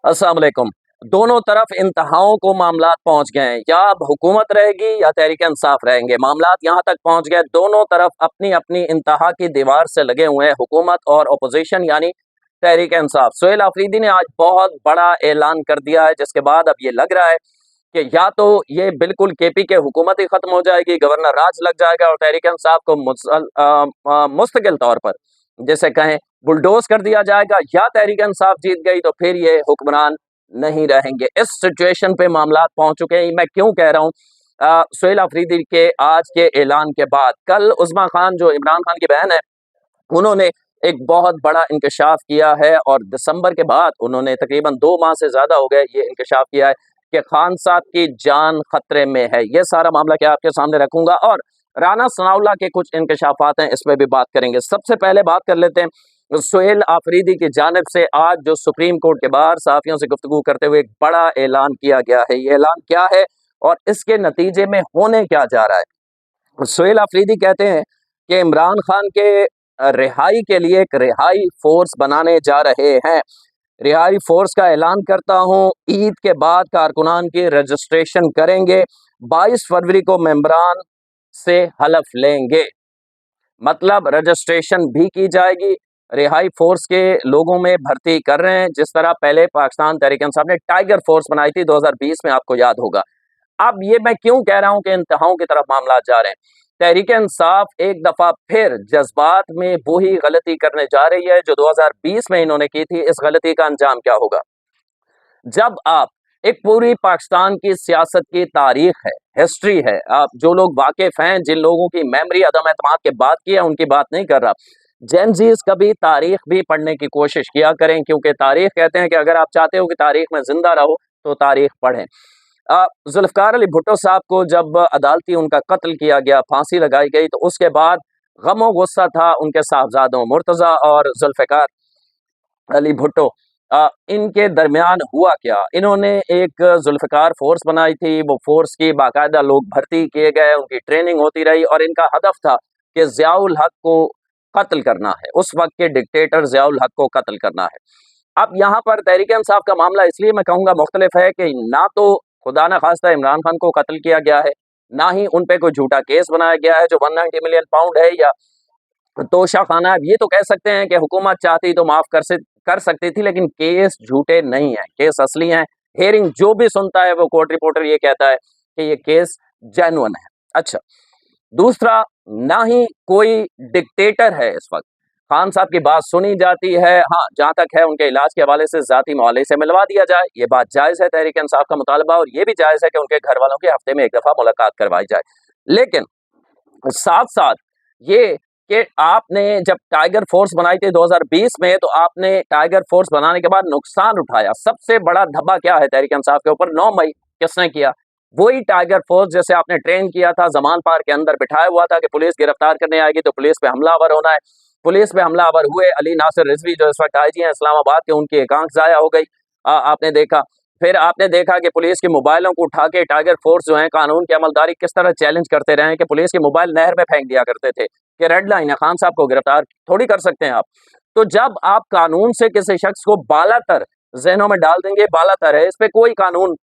अस्सलाम वालेकुम। दोनों तरफ इंतहाओं को मामलात पहुंच गए हैं, या अब हुकूमत रहेगी या तहरीक इंसाफ रहेंगे। मामलात यहाँ तक पहुंच गए, दोनों तरफ अपनी अपनी इंतहा की दीवार से लगे हुए हैं, हुकूमत और अपोजिशन यानी तहरीक इंसाफ। सुहेल आफरीदी ने आज बहुत बड़ा ऐलान कर दिया है, जिसके बाद अब ये लग रहा है कि या तो ये बिल्कुल केपी के हुकूमत ही खत्म हो जाएगी, गवर्नर राज लग जाएगा और तहरीक इंसाफ को मुस्तकिल तौर पर जैसे कहें बुलडोज कर दिया जाएगा, या तहरीक इंसाफ जीत गई तो फिर ये हुक्मरान नहीं रहेंगे। इस सिचुएशन पे मामलात पहुंच चुके हैं। मैं क्यों कह रहा हूँ? सुहेल आफरीदी के आज के ऐलान के बाद कल उस्मा खान जो इमरान खान की बहन है, उन्होंने एक बहुत बड़ा इंकशाफ किया है और दिसंबर के बाद उन्होंने तकरीबन 2 माह से ज़्यादा हो गए ये इंकशाफ किया है कि खान साहब की जान खतरे में है। ये सारा मामला क्या आपके सामने रखूंगा और राना सनाउल्लाह के कुछ इंकशाफात हैं, इस पर भी बात करेंगे। सबसे पहले बात कर लेते हैं सुहेल आफरीदी की जानिब से आज जो सुप्रीम कोर्ट के बाहर सहाफ़ियों से गुफ्तगू करते हुए एक बड़ा ऐलान किया गया है। ये ऐलान क्या है और इसके नतीजे में होने क्या जा रहा है? सुहेल आफरीदी कहते हैं कि इमरान खान के रिहाई के लिए एक रिहाई फोर्स बनाने जा रहे हैं। रिहाई फोर्स का ऐलान करता हूं, ईद के बाद कारकुनान की रजिस्ट्रेशन करेंगे, 22 फरवरी को मेंबरान से हलफ लेंगे। मतलब रजिस्ट्रेशन भी की जाएगी। रिहाई फोर्स के लोगों में भर्ती कर रहे हैं, जिस तरह पहले पाकिस्तान तहरीक इंसाफ ने टाइगर फोर्स बनाई थी 2020 में, आपको याद होगा। अब ये मैं क्यों कह रहा हूं कि इंतहाओं की तरफ मामला जा रहे हैं? तहरीक इंसाफ एक दफा फिर जज्बात में वही गलती करने जा रही है जो 2020 में इन्होंने की थी। इस गलती का अंजाम क्या होगा? जब आप एक पूरी पाकिस्तान की सियासत की तारीख है, हिस्ट्री है, आप जो लोग वाकिफ हैं, जिन लोगों की मेमोरी अदम एतमाद के बाद की है, उनकी बात नहीं कर रहा। जेन जीज कभी तारीख भी पढ़ने की कोशिश किया करें, क्योंकि तारीख कहते हैं कि अगर आप चाहते हो कि तारीख में जिंदा रहो तो तारीख पढ़ें। जुल्फकार अली भुट्टो साहब को जब अदालती उनका कत्ल किया गया, फांसी लगाई गई, तो उसके बाद गम गुस्सा था उनके साहबजादों मुर्तजा और जुल्फकार अली भुट्टो। इनके दरमियान हुआ क्या? इन्होंने एक जुल्फकार फोर्स बनाई थी, वो फोर्स की बाकायदा लोग भर्ती किए गए, उनकी ट्रेनिंग होती रही और इनका हदफ था कि ज़ियाउल हक को कत्ल करना है, उस वक्त के डिक्टेटर ज़ियाउल हक को कत्ल करना है। अब यहाँ पर तहरीक इंसाफ का मामला इसलिए मैं कहूँगा मुख्तलिफ है कि ना तो खुदा न खास्ता इमरान खान को कत्ल किया गया है, ना ही उन पे कोई झूठा केस बनाया गया है जो 190 मिलियन पाउंड है या तोशा खाना है। ये तो कह सकते हैं कि हुकूमत चाहती तो माफ कर सकती थी, लेकिन केस झूठे नहीं है, केस असली हैं। हेयरिंग जो भी सुनता है वो कोर्ट रिपोर्टर ये कहता है कि ये केस जेन्युइन है। अच्छा, दूसरा, ना ही कोई डिक्टेटर है इस वक्त। खान साहब की बात सुनी जाती है, हाँ जहां तक है उनके इलाज के हवाले से जाती मुआवजे से मिलवा दिया जाए, ये बात जायज है, तहरीक इंसाफ का मुतालबा, और ये भी जायज है कि उनके घर वालों की हफ्ते में एक दफा मुलाकात करवाई जाए। लेकिन साथ साथ ये कि आपने जब टाइगर फोर्स बनाई थी 2020 में, तो आपने टाइगर फोर्स बनाने के बाद नुकसान उठाया। सबसे बड़ा धब्बा क्या है तहरीक इंसाफ के ऊपर? 9 मई किसने किया? वही टाइगर फोर्स जैसे आपने ट्रेन किया था, जमान पार के अंदर बिठाया हुआ था कि पुलिस गिरफ्तार करने आएगी तो पुलिस पे हमलावर होना है। पुलिस पे हमलावर हुए। अली नासिर रिजवी जो इस वक्त आईजी हैं इस्लामाबाद के, उनकी एक आंख जाया हो गई, आपने देखा। फिर आपने देखा कि पुलिस के मोबाइलों को उठा के टाइगर फोर्स जो है कानून की अमलदारी किस तरह चैलेंज करते रहे कि पुलिस के मोबाइल नहर में फेंक दिया करते थे कि रेड लाइन है, खान साहब को गिरफ्तार थोड़ी कर सकते हैं आप। तो जब आप कानून से किसी शख्स को बालातर जहनों में डाल देंगे, बालातर है, इस पे कोई कानून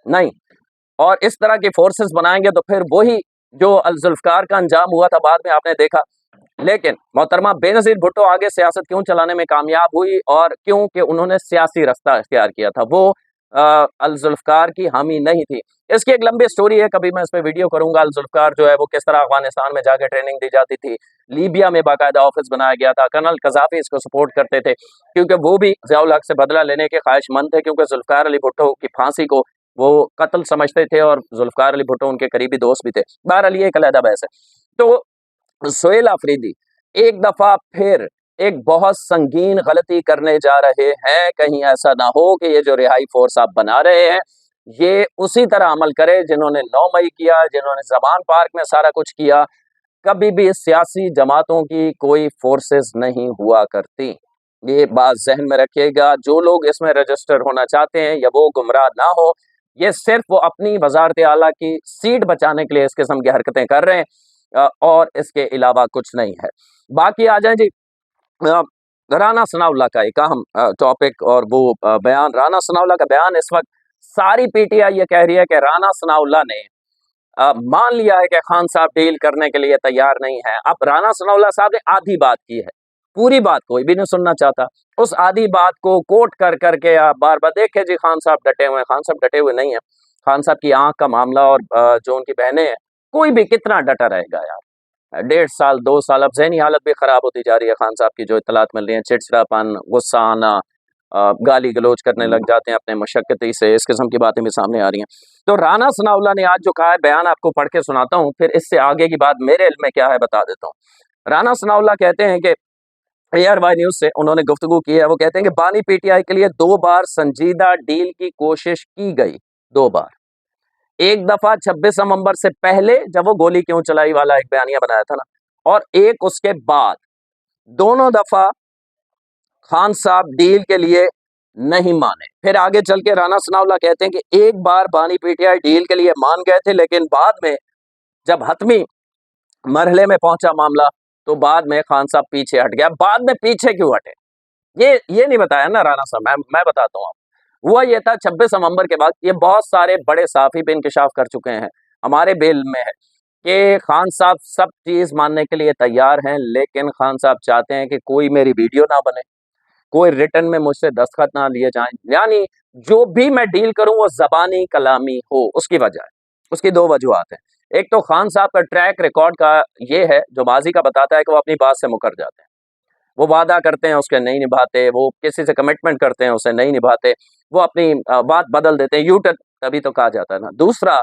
नहीं, और इस तरह की फोर्सेस बनाएंगे तो फिर वही जो जुल्फकार का अंजाम हुआ था बाद में आपने देखा। लेकिन मोहतरमा बेनजीर भुट्टो आगे सियासत क्यों चलाने में कामयाब हुई और क्यों? कि उन्होंने सियासी रास्ता इख्तियार किया था, वो अल जुल्फकार की हामी नहीं थी। इसकी एक लंबी स्टोरी है, कभी मैं इस पे वीडियो करूंगा। अल जुल्फकार जो है वो किस तरह अफगानिस्तान में जाकर ट्रेनिंग दी जाती थी, लीबिया में बाकायदा ऑफिस बनाया गया था, कर्नल कजाफी इसको सपोर्ट करते थे क्योंकि वो भी ज़ियाउल हक से बदला लेने के ख्वाहिशमंद थे, क्योंकि जुल्फकार अली भुट्टो की फांसी को वो कत्ल समझते थे और जुल्फकार अली भुट्टो उनके करीबी दोस्त भी थे। बहरहाल ये एक अलहदा बहस है। तो सुहेल आफरीदी एक दफा फिर एक बहुत संगीन गलती करने जा रहे हैं। कहीं ऐसा ना हो कि ये जो रिहाई फोर्स आप बना रहे हैं ये उसी तरह अमल करे जिन्होंने 9 मई किया, जिन्होंने जमान पार्क में सारा कुछ किया। कभी भी सियासी जमातों की कोई फोर्सेस नहीं हुआ करती, ये बात जहन में रखिएगा। जो लोग इसमें रजिस्टर होना चाहते हैं या वो गुमराह ना हो, ये सिर्फ वो अपनी वजारत आला की सीट बचाने के लिए इस किस्म की हरकतें कर रहे हैं और इसके अलावा कुछ नहीं है। बाकी आ जाए जी, राना सनाउल्लाह का एक अहम टॉपिक और वो बयान, राना सनाउल्लाह का बयान इस वक्त सारी पीटीआई ये कह रही है कि राना सनाउल्लाह ने मान लिया है कि खान साहब डील करने के लिए तैयार नहीं है। अब राना सनाउल्लाह साहब ने आधी बात की है, पूरी बात कोई भी नहीं सुनना चाहता। उस आधी बात को कोट कर करके आप बार बार देखे जी खान साहब डटे हुए हैं। खान साहब डटे हुए नहीं है। खान साहब की आंख का मामला और जो उनकी बहनें हैं, कोई भी कितना डटा रहेगा यार। 1.5 साल 2 साल अब ज़हनी हालत भी खराब होती जा रही है खान साहब की, जो इत्तलात मिल रही है, चिड़चिड़ापन, गुस्सा आना, गाली गलौज करने लग जाते हैं अपने मशक्कती से, इस किस्म की बातें भी सामने आ रही हैं। तो राना सनाउल्लाह ने आज जो कहा है, बयान आपको पढ़ के सुनाता हूँ, फिर इससे आगे की बात मेरे इल्म में क्या है बता देता हूँ। राना सनाउल्लाह कहते हैं कि ARY न्यूज़ से उन्होंने गुफ्तगू की है, वो कहते हैं कि बानी पीटीआई के लिए 2 बार संजीदा डील की कोशिश की गई, 2 बार। एक दफा 26 नवंबर से पहले जब वो गोली क्यों चलाई वाला एक बयानिया बनाया था ना, और एक उसके बाद। दोनों दफा खान साहब डील के लिए नहीं माने। फिर आगे चल के राना सनाउल्लाह कहते हैं कि एक बार बानी पीटीआई डील के लिए मान गए थे, लेकिन बाद में जब हतमी मरहले में पहुंचा मामला, तो बाद में खान साहब पीछे हट गया। बाद में पीछे क्यों हटे, ये नहीं बताया ना राना साहब। मैं बताता हूँ आपको। हुआ ये था 26 नवंबर के बाद, ये बहुत सारे बड़े साफी पे इंकशाफ कर चुके हैं, हमारे बेल में है कि खान साहब सब चीज मानने के लिए तैयार हैं, लेकिन खान साहब चाहते हैं कि कोई मेरी वीडियो ना बने, कोई रिटर्न में मुझसे दस्तखत ना लिए जाएं, यानी जो भी मैं डील करूं वो जबानी कलामी हो। उसकी वजह है, उसकी 2 वजूहत हैं। एक तो खान साहब का ट्रैक रिकॉर्ड का ये है, जो माजी का बताता है कि वो अपनी बात से मुकर जाते हैं, वो वादा करते हैं उसके नहीं निभाते, वो किसी से कमिटमेंट करते हैं उसे नहीं निभाते, वो अपनी बात बदल देते हैं, यूटर्न तभी तो कहा जाता है ना। दूसरा,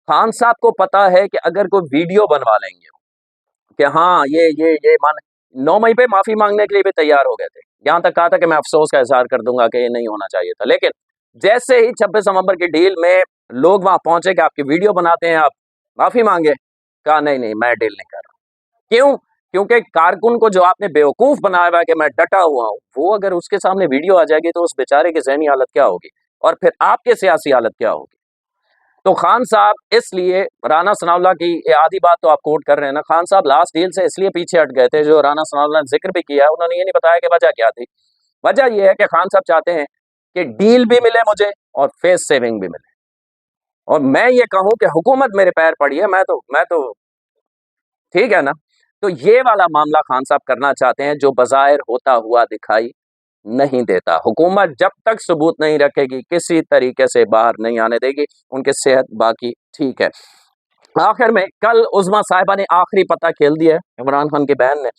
खान साहब को पता है कि अगर कोई वीडियो बनवा लेंगे कि हाँ ये मान 9 मई पे माफी मांगने के लिए भी तैयार हो गए थे, यहां तक कहा था कि मैं अफसोस का इजहार कर दूंगा कि ये नहीं होना चाहिए था। लेकिन जैसे ही 26 नवंबर की डील में लोग वहां पहुंचे कि आपकी वीडियो बनाते हैं, आप माफी मांगे, कहा नहीं नहीं मैं डील नहीं कर रहा। क्यों? क्योंकि कारकुन को जो आपने बेवकूफ बनाया हुआ है कि मैं डटा हुआ हूं, वो अगर उसके सामने वीडियो आ जाएगी तो उस बेचारे की ज़हनी हालत क्या होगी, और फिर आपके सियासी हालत क्या होगी। तो खान साहब इसलिए राना सनाउल्लाह की ये आधी बात तो आप कोट कर रहे हैं ना, खान साहब लास्ट डील से इसलिए पीछे हट गए थे, जो राना सनाउल्लाह ने जिक्र भी किया है, उन्होंने ये नहीं बताया कि वजह क्या थी। वजह यह है कि खान साहब चाहते हैं कि डील भी मिले मुझे और फेस सेविंग भी मिले, और मैं ये कहूं कि हुकूमत मेरे पैर पड़ी है, मैं तो ठीक है ना। तो ये वाला मामला खान साहब करना चाहते हैं, जो बज़ाहिर होता हुआ दिखाई नहीं देता। हुकूमत जब तक सबूत नहीं रखेगी किसी तरीके से बाहर नहीं आने देगी। उनकी सेहत बाकी ठीक है। आखिर में कल उज़मा साहिबा ने आखिरी पता खेल दिया है, इमरान खान की बहन ने।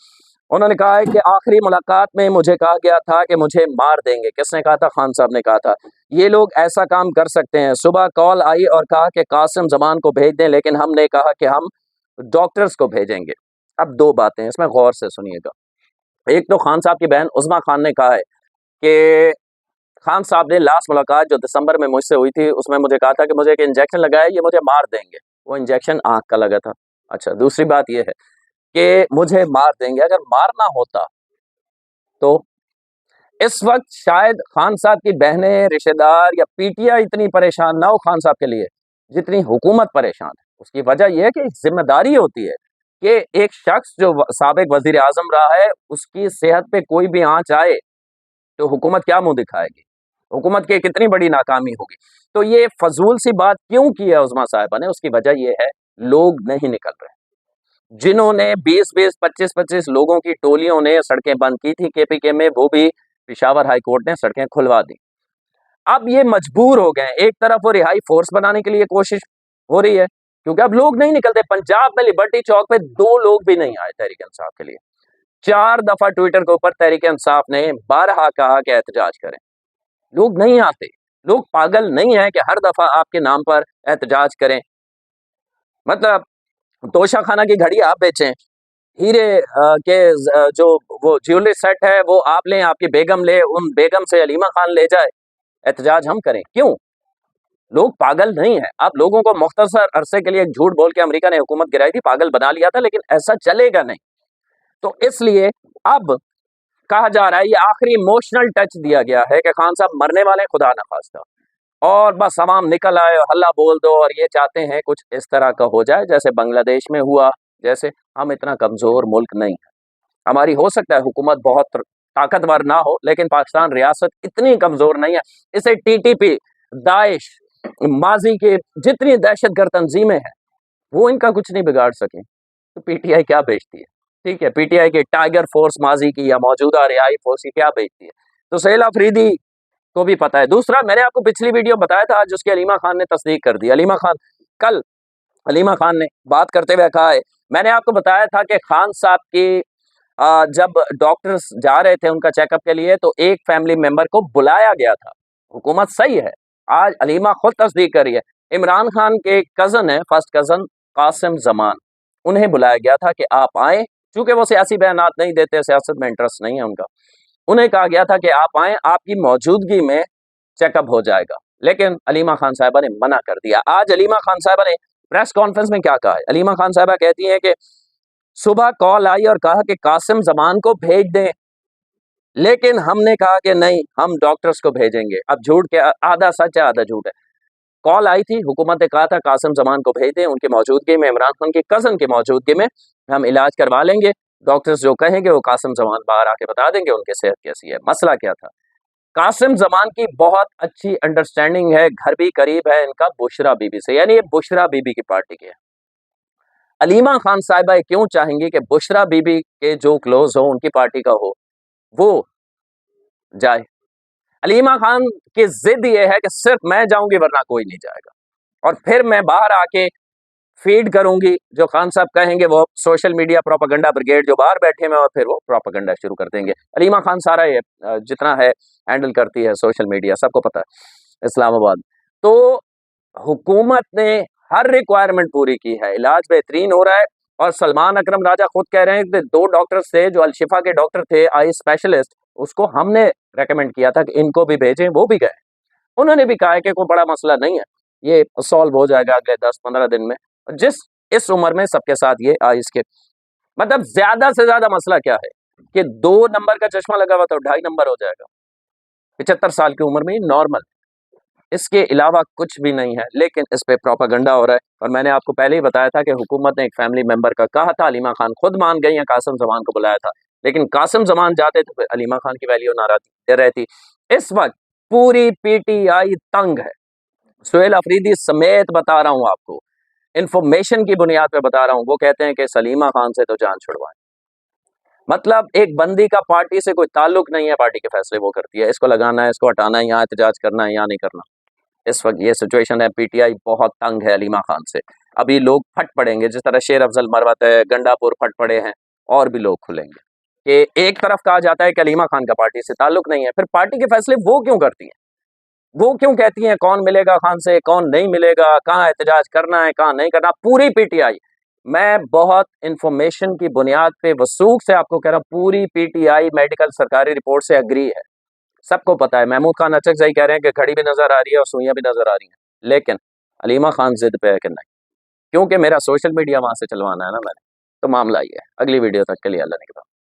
उन्होंने कहा है कि आखिरी मुलाकात में मुझे कहा गया था कि मुझे मार देंगे। किसने कहा था? खान साहब ने कहा था। ये लोग ऐसा काम कर सकते हैं। सुबह कॉल आई और कहा कि कासिम जमान को भेज दें, लेकिन हमने कहा कि हम डॉक्टर्स को भेजेंगे। अब 2 बातें इसमें गौर से सुनिएगा। एक तो खान साहब की बहन उज़मा खान ने कहा है कि खान साहब ने लास्ट मुलाकात जो दिसंबर में मुझसे हुई थी, उसमें मुझे कहा था कि मुझे एक इंजेक्शन लगाया, ये मुझे मार देंगे। वो इंजेक्शन आँख का लगा था। अच्छा, दूसरी बात ये है कि मुझे मार देंगे। अगर मारना होता तो इस वक्त शायद खान साहब की बहनें, रिश्तेदार या पीटीआई इतनी परेशान ना हो खान साहब के लिए, जितनी हुकूमत परेशान है। उसकी वजह यह है कि जिम्मेदारी होती है कि एक शख्स जो साबिक वजीर आजम रहा है, उसकी सेहत पे कोई भी आंच आए तो हुकूमत क्या मुंह दिखाएगी, हुकूमत की कितनी बड़ी नाकामी होगी। तो ये फजूल सी बात क्यों की है उज़मा साहिबा ने? उसकी वजह यह है, लोग नहीं निकल रहे। जिन्होंने 20-20, 25-25 लोगों की टोलियों ने सड़कें बंद की थी केपीके में, वो भी पेशावर हाई कोर्ट ने सड़कें खुलवा दी। अब ये मजबूर हो गए। एक तरफ वो रिहाई फोर्स बनाने के लिए कोशिश हो रही है, क्योंकि अब लोग नहीं निकलते। पंजाब में लिबर्टी चौक पे 2 लोग भी नहीं आए तहरीक इंसाफ के लिए। 4 दफा ट्विटर के ऊपर तहरीक इंसाफ ने बारहा कहा कि एहतजाज करें, लोग नहीं आते। लोग पागल नहीं है कि हर दफा आपके नाम पर एहतजाज करें। मतलब तोशा खाना की घड़ी आप बेचें, हीरे के जो वो ज्वेलरी सेट है वो आप लें, आपकी बेगम ले, उन बेगम से अलीमा खान ले जाए, एहतजाज हम करें। क्यों? लोग पागल नहीं है। आप लोगों को मुख्तसर अरसे के लिए एक झूठ बोल के अमेरिका ने हुकूमत गिराई थी, पागल बना लिया था, लेकिन ऐसा चलेगा नहीं। तो इसलिए अब कहा जा रहा है, ये आखिरी इमोशनल टच दिया गया है कि खान साहब मरने वाले, खुदा न खास्ता, और बस अवाम निकल आए और हल्ला बोल दो, और ये चाहते हैं कुछ इस तरह का हो जाए जैसे बांग्लादेश में हुआ। जैसे हम इतना कमजोर मुल्क नहीं है, हमारी हो सकता है हुकूमत बहुत ताकतवर ना हो, लेकिन पाकिस्तान रियासत इतनी कमजोर नहीं है, इसे टीटीपी, दाइश, माजी के जितनी दहशतगर्द तंजीमें हैं वो इनका कुछ नहीं बिगाड़ सके। तो पीटीआई क्या बेचती है? ठीक है, पीटीआई के टाइगर फोर्स माजी की या मौजूदा रिहाई फोर्स की क्या बेचती है? तो सुहेल अफरीदी को भी पता है। दूसरा, मैंने आपको पिछली वीडियो बताया था, आज उसकी अलीमा खान ने तस्दीक कर दी। अलीमा खान कल अलीमा खान ने बात करते हुए कहा है, मैंने आपको बताया था कि खान साहब की जब डॉक्टर्स जा रहे थे उनका चेकअप के लिए तो एक फैमिली मेंबर को बुलाया गया था। हुकूमत सही है, आज अलीमा खुद तस्दीक कर रही है। इमरान खान के कजन है, फर्स्ट कजन कासिम जमान, उन्हें बुलाया गया था कि आप आए, चूंकि वो सियासी बयानात नहीं देते, सियासत में इंटरेस्ट नहीं है उनका। उन्हें कहा गया था कि आप आए, आपकी मौजूदगी में चेकअप हो जाएगा, लेकिन अलीमा खान साहिबा ने मना कर दिया। आज अलीमा खान साहिबा ने प्रेस कॉन्फ्रेंस में क्या कहा है? अलीमा खान साहिबा कहती हैं कि सुबह कॉल आई और कहा कि कासिम जमान को भेज दें, लेकिन हमने कहा कि नहीं, हम डॉक्टर्स को भेजेंगे। अब झूठ के आधा सच है आधा झूठ है। कॉल आई थी, हुकूमत ने कहा था कासिम जमान को भेज दें, उनकी मौजूदगी में, इमरान खान के कजन की मौजूदगी में हम इलाज करवा लेंगे, डॉक्टर्स जो कहेंगे वो कासिम जमान बाहर आके बता देंगे उनकी सेहत कैसी है। मसला क्या था? कासिम जमान की बहुत अच्छी अंडरस्टैंडिंग है, घर भी करीब है इनका बुशरा बीबी से, यानी ये बुशरा बीबी की पार्टी के हैं। अलीमा खान साहिबा क्यों चाहेंगी कि बुशरा बीबी के जो क्लोज हो, उनकी पार्टी का हो, वो जाए? अलीमा खान की जिद ये है कि सिर्फ मैं जाऊंगी वरना कोई नहीं जाएगा, और फिर मैं बाहर आके फीड करूंगी, जो खान साहब कहेंगे वो सोशल मीडिया प्रोपेगेंडा ब्रिगेड जो बाहर बैठे हैं और फिर वो प्रोपेगेंडा शुरू कर देंगे। अलीमा खान सारा ये जितना है हैंडल करती है सोशल मीडिया, सबको पता है, इस्लामाबाद। तो हुकूमत ने हर रिक्वायरमेंट पूरी की है, इलाज बेहतरीन हो रहा है। और सलमान अकरम राजा खुद कह रहे हैं कि 2 डॉक्टर्स थे जो अलशिफा के डॉक्टर थे, आई स्पेशलिस्ट, उसको हमने रेकमेंड किया था कि इनको भी भेजें, वो भी गए। उन्होंने भी कहा है कि कोई बड़ा मसला नहीं है, ये सॉल्व हो जाएगा अगले 10-15 दिन में। जिस इस उम्र में सबके साथ ये आइस के, मतलब ज्यादा से ज्यादा मसला क्या है कि 2 नंबर का चश्मा लगा हुआ तो 2.5 नंबर हो जाएगा 75 साल की उम्र में, नॉर्मल। इसके अलावा कुछ भी नहीं है, लेकिन इस पे प्रोपेगेंडा हो रहा है। और मैंने आपको पहले ही बताया था कि हुकूमत ने एक फैमिली मेंबर का कहा था, अलीमा खान खुद मान गई हैं, कासिम जमान को बुलाया था, लेकिन कासिम जमान जाते तो फिर अलीमा खान की वैल्यू ना रहती। इस वक्त पूरी पीटीआई तंग है, सुहेल अफरीदी समेत बता रहा हूं आपको, इंफॉर्मेशन की बुनियाद पे बता रहा हूं। वो कहते हैं कि सलीमा खान से तो जान छुड़वाएं, मतलब एक बंदी का पार्टी से कोई ताल्लुक नहीं है, पार्टी के फैसले वो करती है, इसको लगाना है, इसको हटाना है, यहाँ एहतजाज करना है, यहाँ नहीं करना। इस वक्त ये सिचुएशन है, पीटीआई बहुत तंग है अलीमा खान से। अभी लोग फट पड़ेंगे, जिस तरह शेर अफजल मरवत है, गंडापुर फट पड़े हैं, और भी लोग खुलेंगे। कि एक तरफ कहा जाता है कि अलीमा खान का पार्टी से ताल्लुक नहीं है, फिर पार्टी के फैसले वो क्यों करती हैं? वो क्यों कहती हैं कौन मिलेगा खान से, कौन नहीं मिलेगा, कहाँ एहतजाज करना है, कहाँ नहीं करना? पूरी पीटीआई, मैं बहुत इंफॉर्मेशन की बुनियाद पे वसूख से आपको कह रहा हूँ, पूरी पीटीआई मेडिकल सरकारी रिपोर्ट से अग्री है। सबको पता है, महमूद खान अचकज़ई कह रहे हैं कि घड़ी भी नजर आ रही है और सुइयां भी नजर आ रही हैं, लेकिन अलीमा खान जिद पे है कि नहीं, क्योंकि मेरा सोशल मीडिया वहां से चलवाना है ना मैंने। तो मामला ये है। अगली वीडियो तक के लिए अल्लाह ने